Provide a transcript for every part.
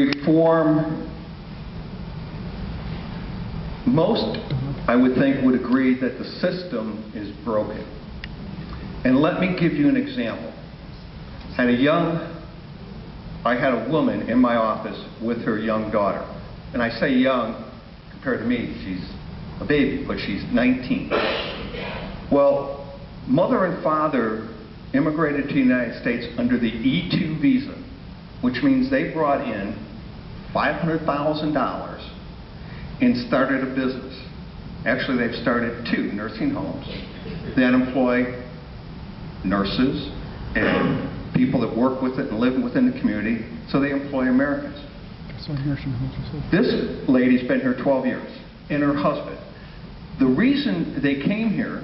reform, most, I would think, would agree that the system is broken. And let me give you an example. I had a woman in my office with her young daughter. And I say young compared to me, she's a baby, but she's 19. Well, mother and father immigrated to the United States under the E-2 visa, which means they brought in $500,000 and started a business. Actually, they've started 2 nursing homes that employ nurses and people that work with it and live within the community, so they employ Americans. This lady's been here 12 years, and her husband. The reason they came here,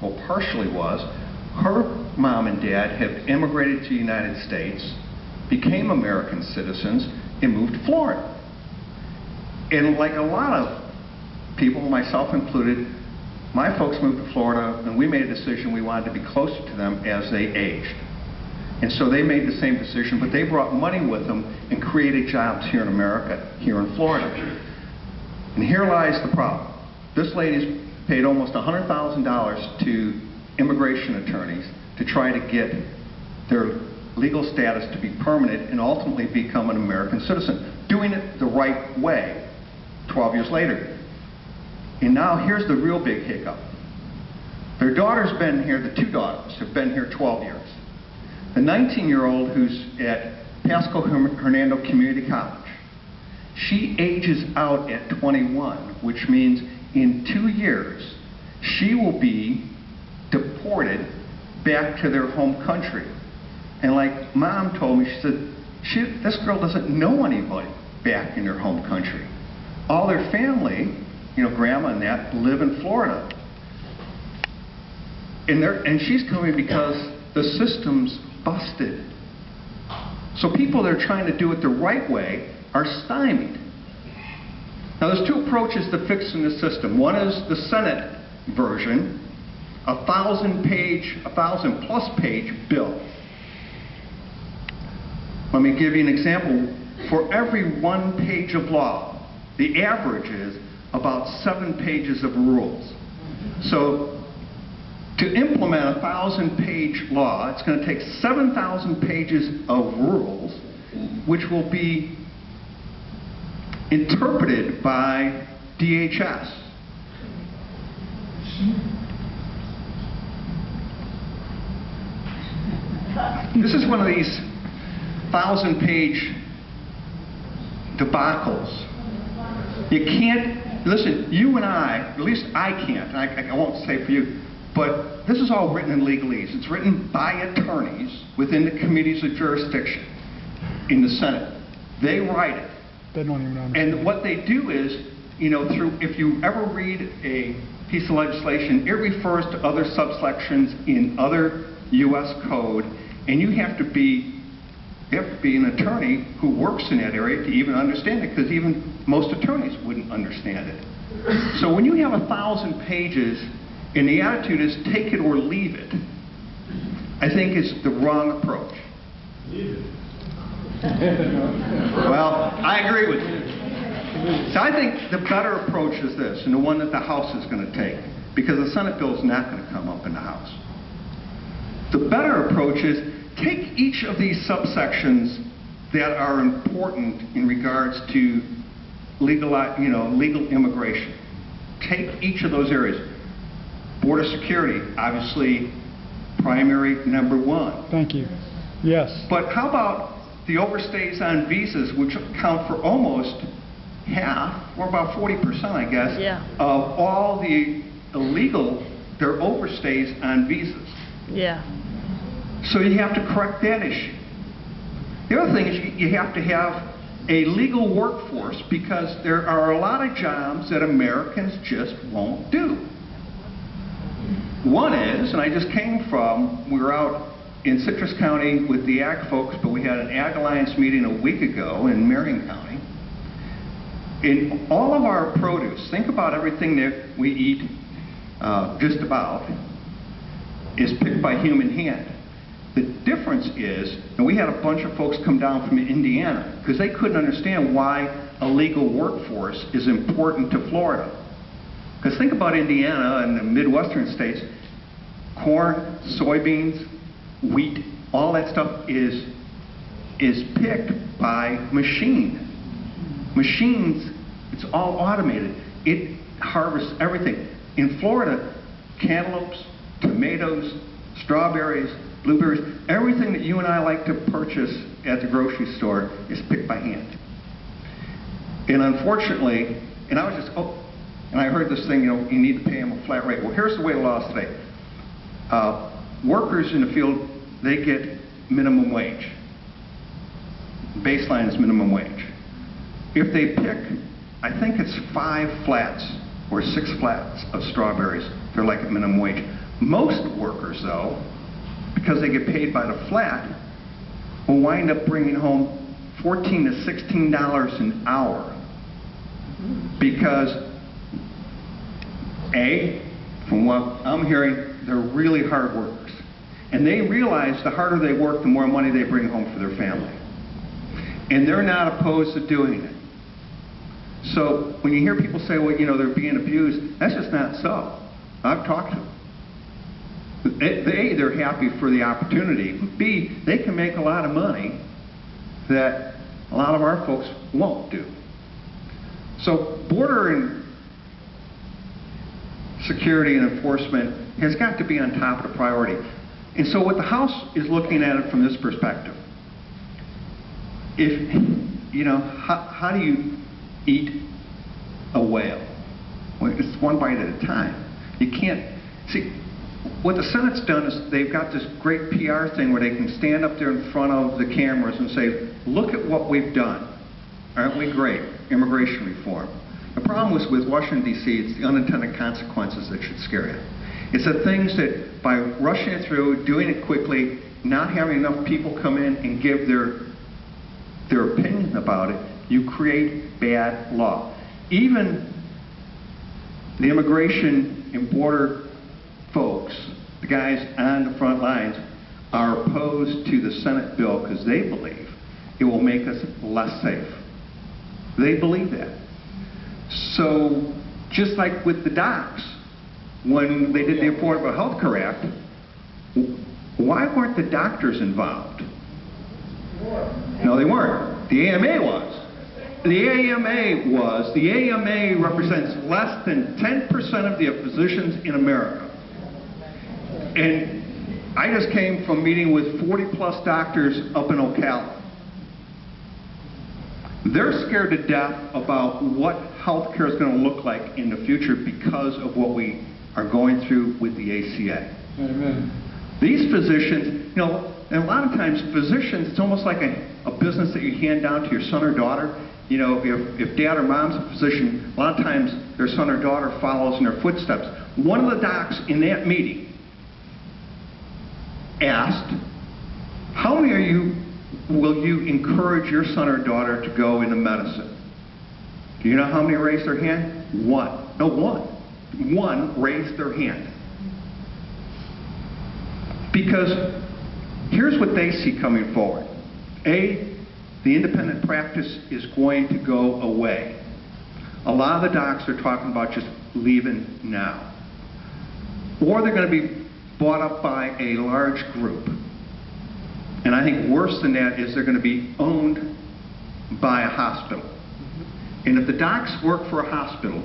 well, partially was, her mom and dad have immigrated to the United States, became American citizens, and moved to Florida. And like a lot of people, myself included, my folks moved to Florida, and we made a decision we wanted to be closer to them as they aged. And so they made the same decision, but they brought money with them and created jobs here in America, here in Florida. And here lies the problem. This lady's paid almost $100,000 to immigration attorneys to try to get their legal status to be permanent and ultimately become an American citizen, doing it the right way 12 years later. And now here's the real big hiccup. Their daughter's been here, the 2 daughters have been here 12 years. The 19-year-old who's at Pasco Hernando Community College, she ages out at 21, which means in 2 years, she will be deported back to their home country. And like Mom told me, she said, this girl doesn't know anybody back in her home country. All their family, you know, grandma and that, live in Florida. And she's coming because the system's busted. So people that are trying to do it the right way are stymied. Now there's 2 approaches to fixing the system. One is the Senate version, a 1,000+ page bill. Let me give you an example. For every 1 page of law, the average is about 7 pages of rules. So to implement a 1,000-page law, it's going to take 7,000 pages of rules, which will be interpreted by DHS. This is one of these 1,000-page debacles. You can't, listen, you and I, at least I can't, I won't say for you, but this is all written in legalese. It's written by attorneys within the committees of jurisdiction in the Senate. They write it. They don't even understand. And what they do is, you know, if you ever read a piece of legislation, it refers to other subsections in other U.S. code, and you have to be an attorney who works in that area to even understand it, because even most attorneys wouldn't understand it. So when you have 1,000 pages, and the attitude is take it or leave it, I think is the wrong approach. Leave it. Well, I agree with you. So I think the better approach is this, and the one that the House is going to take, because the Senate bill is not going to come up in the House. The better approach is take each of these subsections that are important in regards to legal immigration. Take each of those areas. Border security, obviously, primary number 1. Thank you. Yes. But how about the overstays on visas, which account for almost half, or about 40%, I guess, yeah, of all the illegal, their overstays on visas. Yeah. So you have to correct that issue. The other thing is you have to have a legal workforce, because there are a lot of jobs that Americans just won't do. One is, and I just came from, we were out in Citrus County with the Ag folks, but we had an Ag Alliance meeting a week ago in Marion County. In all of our produce, think about everything that we eat, just about, is picked by human hand. The difference is, and we had a bunch of folks come down from Indiana because they couldn't understand why a legal workforce is important to Florida. Because think about Indiana and the Midwestern states, corn, soybeans, wheat, all that stuff is picked by machines. It's all automated. It harvests everything. In Florida, cantaloupes, tomatoes, strawberries, blueberries, everything that you and I like to purchase at the grocery store is picked by hand. And unfortunately, and I was just, and I heard this thing, you know, you need to pay them a flat rate. Well, here's the way the law is today. Workers in the field, they get minimum wage. Baseline is minimum wage. If they pick, I think it's 5 flats or 6 flats of strawberries, they're like at minimum wage. Most workers, though, because they get paid by the flat, will wind up bringing home $14 to $16 an hour. Because, A, from what I'm hearing, they're really hard workers. And they realize the harder they work, the more money they bring home for their family. And they're not opposed to doing it. So when you hear people say, well, you know, they're being abused, that's just not so. I've talked to them. A, they're happy for the opportunity. B, they can make a lot of money that a lot of our folks won't do. So border and security and enforcement has got to be on top of the priority. And so what the House is looking at it from this perspective. If, you know, how do you eat a whale? Well, it's one bite at a time. You can't, see, what the Senate's done is they've got this great PR thing where they can stand up there in front of the cameras and say, look at what we've done. Aren't we great? Immigration reform. The problem was with Washington, D.C., it's the unintended consequences that should scare you. It's the things that by rushing it through, doing it quickly, not having enough people come in and give their opinion about it, you create bad law. Even the immigration and border folks, the guys on the front lines, are opposed to the Senate bill because they believe it will make us less safe. They believe that. So, just like with the docs, when they did the Affordable Health Care Act, why weren't the doctors involved? No, they weren't. The AMA was. The AMA represents less than 10% of the physicians in America. And I just came from meeting with 40+ doctors up in Ocala. They're scared to death about what health care is going to look like in the future because of what we are going through with the ACA. Amen. These physicians, you know, and a lot of times physicians, it's almost like a business that you hand down to your son or daughter. You know, if dad or mom's a physician, a lot of times their son or daughter follows in their footsteps. One of the docs in that meeting asked, how many will you encourage your son or daughter to go into medicine? Do you know how many raised their hand? One. No, one. One raised their hand. Because here's what they see coming forward. A, the independent practice is going to go away. A lot of the docs are talking about just leaving now. Or they're going to be bought up by a large group. And I think worse than that is they're going to be owned by a hospital. And if the docs work for a hospital,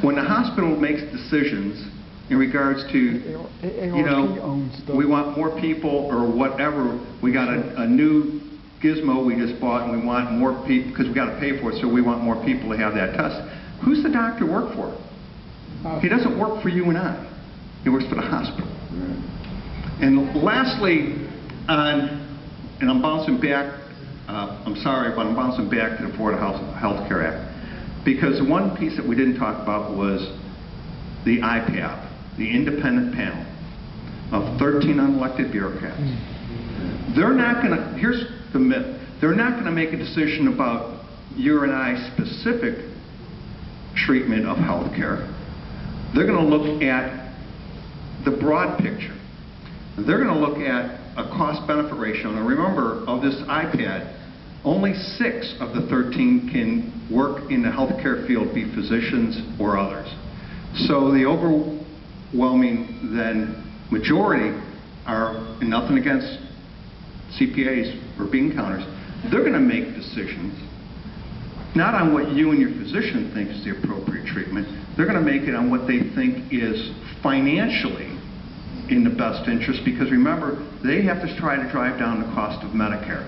when the hospital makes decisions in regards to, you know, we want more people or whatever, we got a new gizmo we just bought and we want more people, because we got to pay for it, so we want more people to have that test. Who's the doctor work for? He doesn't work for you and I. He works for the hospital. And lastly, and I'm bouncing back, I'm sorry, but I'm bouncing back to the Affordable Health Care Act. Because the one piece that we didn't talk about was the IPAB, the independent panel of 13 unelected bureaucrats. They're not going to, here's the myth, they're not going to make a decision about you and I specific treatment of health care. They're going to look at the broad picture. They're going to look at a cost-benefit ratio. Now remember, of this iPad, only 6 of the 13 can work in the healthcare field, be physicians or others. So the overwhelming then majority are, and nothing against CPAs or bean counters, they're going to make decisions not on what you and your physician think is the appropriate treatment. They're going to make it on what they think is financially in the best interest, because remember, they have to try to drive down the cost of Medicare.